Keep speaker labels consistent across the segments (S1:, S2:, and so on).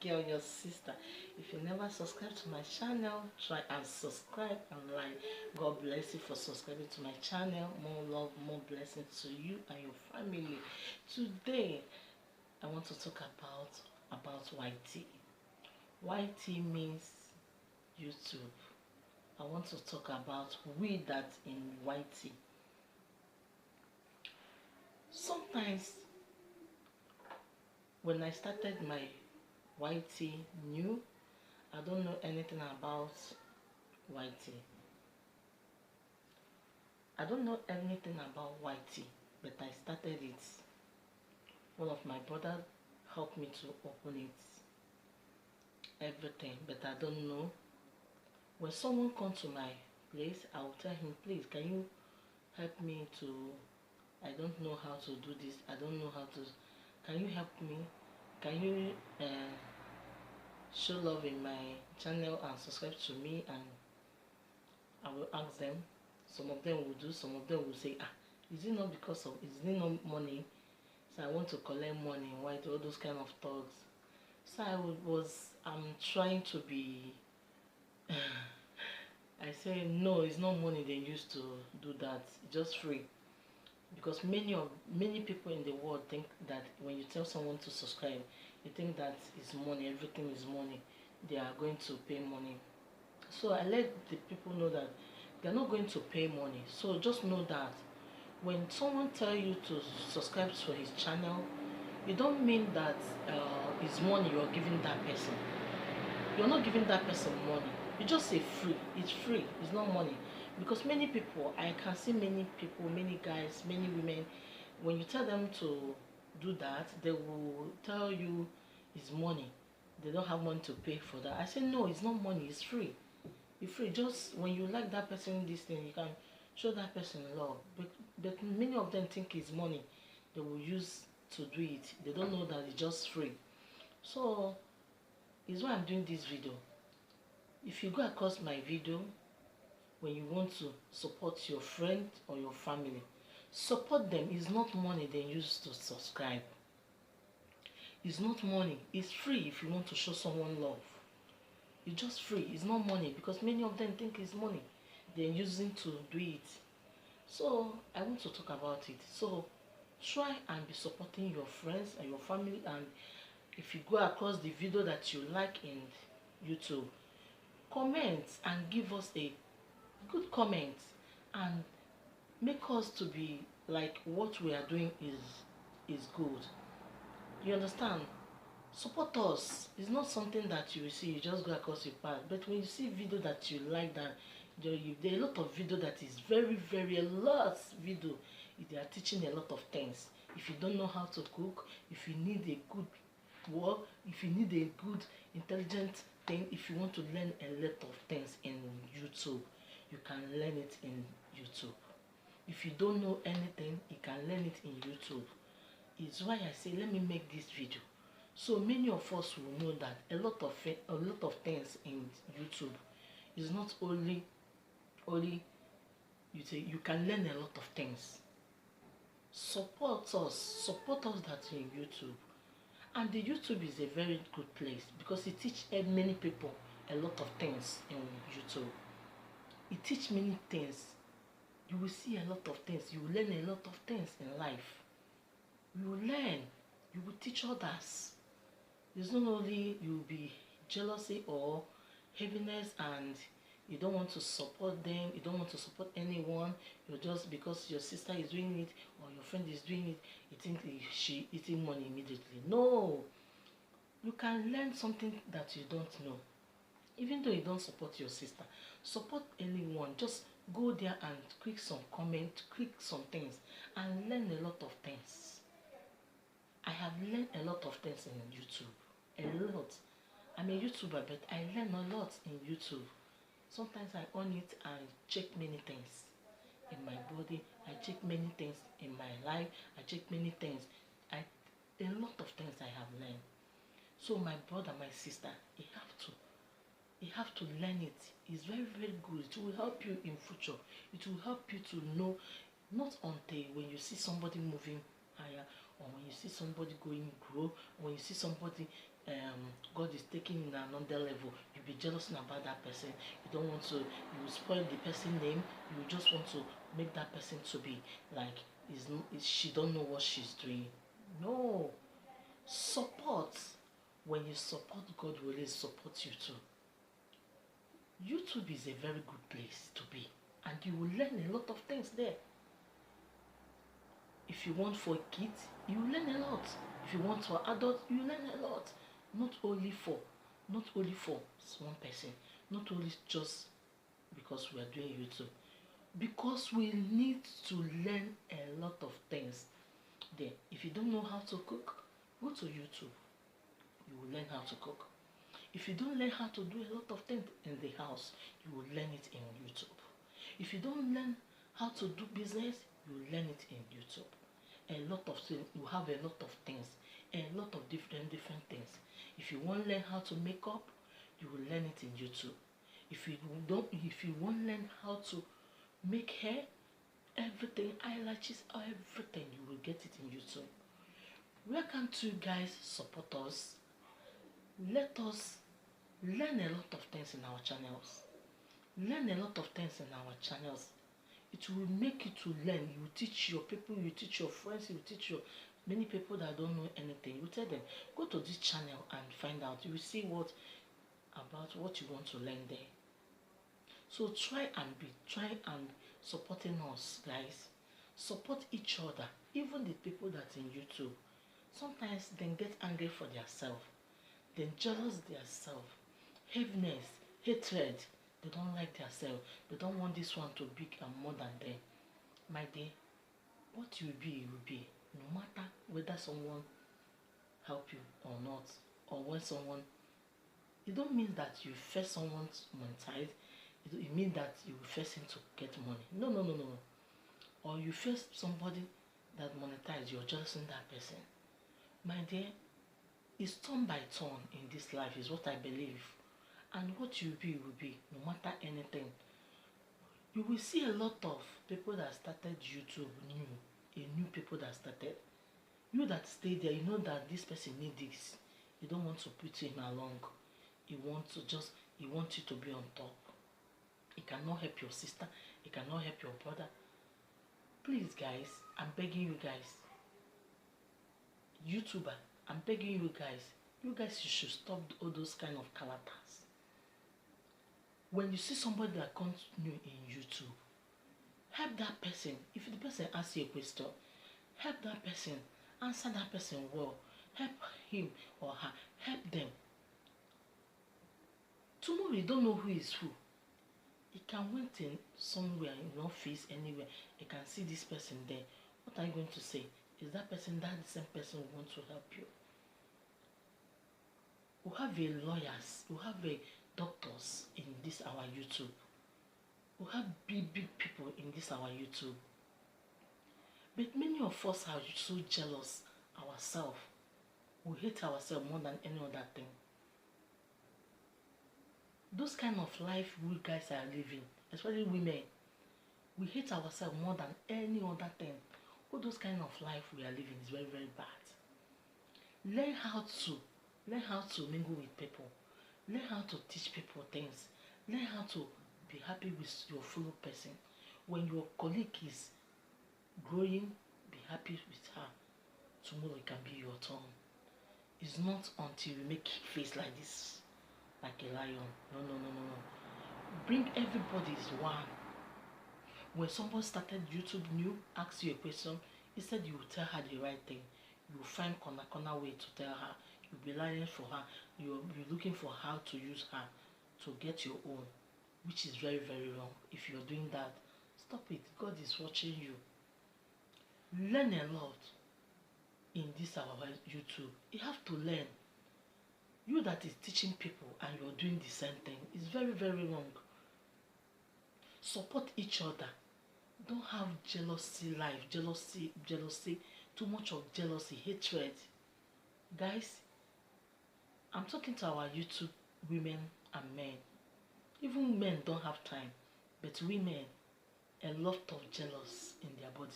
S1: girl, your sister. If you never subscribe to my channel, try and subscribe and like. God bless you for subscribing to my channel. More love, more blessings to you and your family. Today I want to talk about YT. YT means YouTube. I want to talk about we that in YT. Sometimes when I started my YT new, I don't know anything about YT. I don't know anything about YT, but I started it. One of my brothers helped me to open it, everything, but I don't know. When someone comes to my place, I will tell him, please, can you help me to, I don't know how to do this, I don't know how to, can you help me? Can you show love in my channel and subscribe to me? And I will ask them. Some of them will do, some of them will say, is it not because of, is it not money? So I want to collect money, why all those kind of talks. So I'm trying to be, I say, no, it's not money they used to do that, it's just free. Because many people in the world think that when you tell someone to subscribe, you think that it's money, everything is money, they are going to pay money. So I let the people know that they're not going to pay money. So just know that when someone tells you to subscribe to his channel, you don't mean that it's money you're giving that person. You're not giving that person money. You just say free. It's free. It's not money. Because many people, I can see many people, many guys, many women, when you tell them to do that, they will tell you it's money. They don't have money to pay for that. I say no, it's not money, it's free. It's free. Just when you like that person, this thing, you can show that person love. But many of them think it's money they will use to do it. They don't know that it's just free. So it's why I'm doing this video. If you go across my video, when you want to support your friend or your family, support them. It's not money they use to subscribe. It's not money. It's free if you want to show someone love. It's just free. It's not money because many of them think it's money they're using to do it. So I want to talk about it. So try and be supporting your friends and your family, and if you go across the video that you like in YouTube, comment and give us a good comment and make us to be like what we are doing is good. You understand? Support us. It's not something that you will see, you just go across your path. But when you see video that you like, that there are a lot of video that is very a lot video. They are teaching a lot of things. If you don't know how to cook, if you need a good work, if you need a good intelligent thing, if you want to learn a lot of things in YouTube, you can learn it in YouTube. If you don't know anything, you can learn it in YouTube. It's why I say let me make this video, so many of us will know that a lot of things in YouTube is not only you can learn a lot of things. Support us that in YouTube. And the YouTube is a very good place because it teaches many people a lot of things in YouTube. It teaches many things. You will see a lot of things. You will learn a lot of things in life. You will learn. You will teach others. It's not only you will be jealousy or heaviness and you don't want to support them, you don't want to support anyone, you're just because your sister is doing it or your friend is doing it, you think she eating money immediately. No. You can learn something that you don't know. Even though you don't support your sister, support anyone. Just go there and click some comment, click some things, and learn a lot of things. I have learned a lot of things in YouTube. A lot. I'm a YouTuber, but I learn a lot in YouTube. Sometimes I on it and check many things in my body. I check many things in my life. I check many things. A lot of things I have learned. So my brother, my sister, you have to learn it. It's very good. It will help you in future. It will help you to know, not until when you see somebody moving higher, or when you see somebody grow, when you see somebody God is taking you in another level, you'll be jealous about that person. You don't want to, you will spoil the person's name. You just want to make that person to be like, she don't know what she's doing. No. Support. When you support, God will always support you too. YouTube is a very good place to be, and you will learn a lot of things there. If you want for kids, you learn a lot. If you want for adults, you learn a lot. Not only for one person, not only just because we are doing YouTube, because we need to learn a lot of things there. If you don't know how to cook, go to YouTube. You will learn how to cook. If you don't learn how to do a lot of things in the house, you will learn it in YouTube. If you don't learn how to do business, you will learn it in YouTube. A lot of things, you have a lot of things, a lot of different things. If you want to learn how to make up, you will learn it in YouTube. If you want to learn how to make hair, everything, eyelashes, everything, you will get it in YouTube. Where can't you guys support us? Let us learn a lot of things in our channels. Learn a lot of things in our channels. It will make you to learn. You teach your people, you teach your friends, you teach your many people that don't know anything. You tell them, go to this channel and find out. You will see what you want to learn there. So try and supporting us, guys. Support each other. Even the people that in YouTube, sometimes they get angry for themselves. They jealous themselves. Heaviness, hatred. They don't like themselves. They don't want this one to be more than them. My dear, what you will be. No matter whether someone help you or not, or when someone, it don't mean that you first someone monetize. It means that you will first him to get money. No. Or you first somebody that monetize, you're jealous in that person. My dear, it's turn by turn in this life is what I believe. And what you will be, no matter anything. You will see a lot of people that started YouTube new people that started. You that stay there, you know that this person need this. You don't want to put him along. You want you to be on top. He cannot help your sister. He cannot help your brother. Please, guys, I'm begging you guys. YouTuber, I'm begging you guys. You guys should stop all those kind of characters. When you see somebody that comes new in YouTube, help that person. If the person asks you a question, help that person. Answer that person well. Help him or her. Help them. Tomorrow you don't know who is who. You can went in somewhere, in office, anywhere. You can see this person there. What are you going to say? Is that person the same person who wants to help you? We have a lawyers. We have a doctors in this our YouTube. We have big people in this our YouTube. But many of us are so jealous ourselves. We hate ourselves more than any other thing. Those kind of life we guys are living, especially women, we hate ourselves more than any other thing. All those kind of life we are living is very bad. Learn how to mingle with people. Learn how to teach people things. Learn how to be happy with your fellow person. When your colleague is growing, be happy with her. Tomorrow it can be your turn. It's not until you make face like this, like a lion. No. Bring everybody is one. When someone started YouTube new, ask you a question, instead you will tell her the right thing. You will find corner way to tell her. You'll be lying for her. You'll be looking for how to use her to get your own, which is very wrong. If you're doing that, stop it. God is watching you. Learn a lot in this our YouTube. You have to learn. You that is teaching people and you're doing the same thing is very wrong. Support each other. Don't have jealousy life, jealousy, too much of jealousy, hatred. Guys, I'm talking to our YouTube women and men. Even men don't have time, but women, a lot of jealous in their body.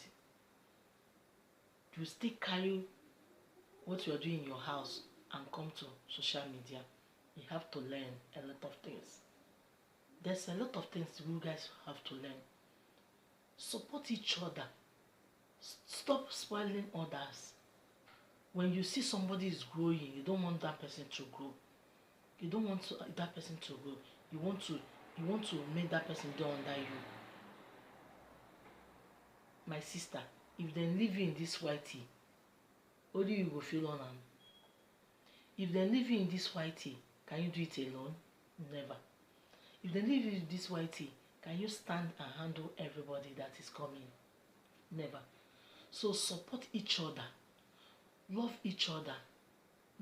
S1: You still carry what you are doing in your house and come to social media. You have to learn a lot of things. There's a lot of things you guys have to learn. Support each other. Stop spoiling others. When you see somebody is growing, you don't want that person to grow. You don't want that person to grow. You want to make that person do under you. My sister, if they leave you in this whitey, only you go feel on them. If they leave you in this whitey, can you do it alone? Never. If they leave you in this whitey, can you stand and handle everybody that is coming? Never. So support each other. Love each other.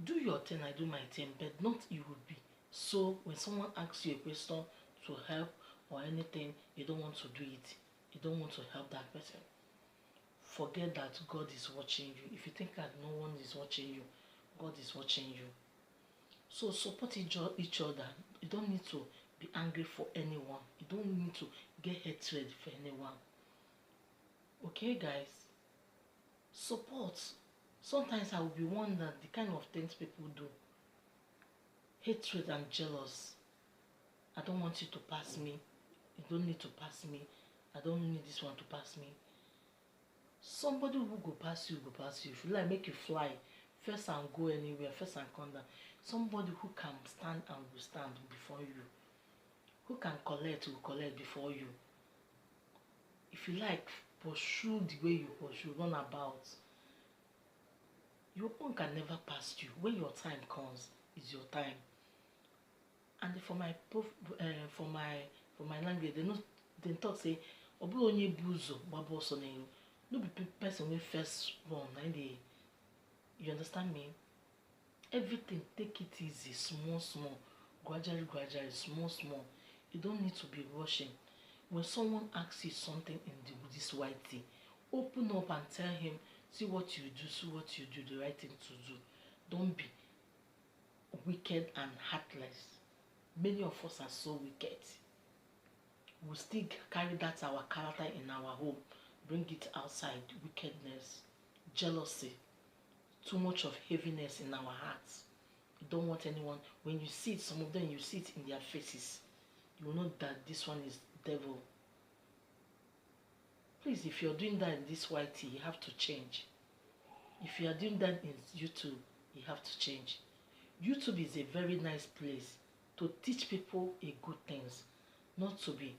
S1: Do your thing, I do my thing, but not you would be. So when someone asks you a question to help or anything, you don't want to do it. You don't want to help that person. Forget that God is watching you. If you think that no one is watching you, God is watching you. So support each other. You don't need to be angry for anyone. You don't need to get hatred for anyone. Okay, guys? Support. Sometimes I will be wondering the kind of things people do. Hatred and jealous. I don't want you to pass me. You don't need to pass me. I don't need this one to pass me. Somebody who go pass you, go pass you. If you like, make you fly first and go anywhere, first and come down. Somebody who can stand and will stand before you. Who can collect will collect before you. If you like, pursue the way you pursue, run about. Your own can never pass you. When your time comes, it's your time. And for my language, they talk say, "Obu onye buzo babo so na no be person wey first run." You understand me? Everything, take it easy, small, gradually, small. You don't need to be rushing. When someone asks you something in this white thing, open up and tell him, see what you do, the right thing to do. Don't be wicked and heartless. Many of us are so wicked. We still carry that our character in our home, bring it outside. Wickedness, jealousy, too much of heaviness in our hearts. You don't want anyone. When you see it, some of them, you see it in their faces. You know that this one is devil. Please, if you're doing that in this YT, you have to change. If you are doing that in YouTube, you have to change. YouTube is a very nice place to teach people a good things, not to be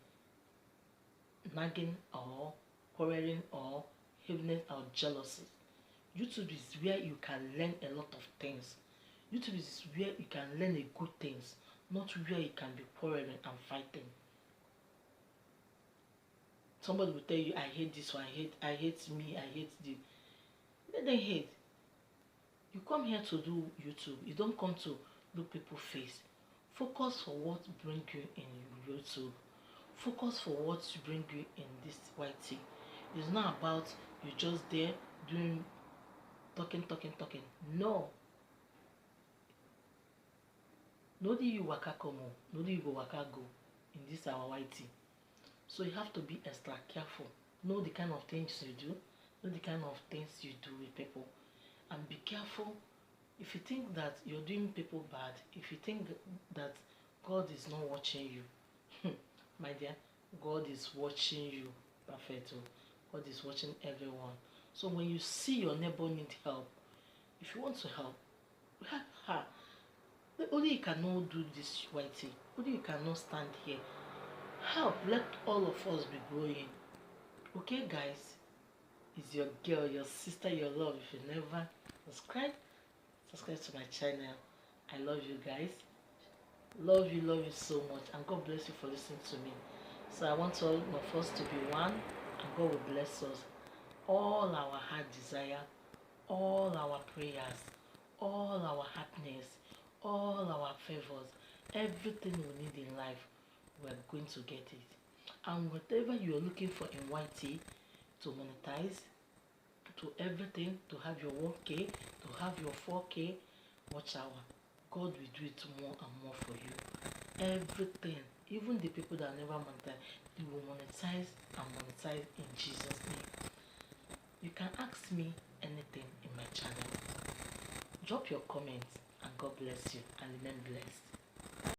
S1: nagging or quarreling or heaviness or jealousy. YouTube is where you can learn a lot of things. YouTube is where you can learn a good things, not where you can be quarreling and fighting. Somebody will tell you, I hate this one, I hate me, I hate you. Let them hate. You come here to do YouTube. You don't come to look people's face. Focus for what bring you in YouTube. Focus for what bring you in this YT. It's not about you just there doing talking. No. No do you waka come on. No do you go waka go in this our YT. So you have to be extra careful. Know the kind of things you do. Know the kind of things you do with people. And be careful. If you think that you're doing people bad, if you think that God is not watching you, my dear, God is watching you. Perfect. God is watching everyone. So when you see your neighbor need help, if you want to help her. Only you cannot do this white thing. Only you cannot stand here. Help. Let all of us be growing. Okay, guys? It's your girl, your sister, your love. If you never subscribe to my channel. I love you guys. Love you so much. And God bless you for listening to me. So I want all of us to be one. And God will bless us. All our heart desire, all our prayers, all our happiness, all our favors, everything we need in life, we're going to get it. And whatever you're looking for in YT, to monetize, to everything, to have your 1K, to have your 4K, watch out. God will do it more and more for you. Everything, even the people that never monetize, they will monetize and monetize in Jesus' name. You can ask me anything in my channel. Drop your comments. and God bless you and remain blessed.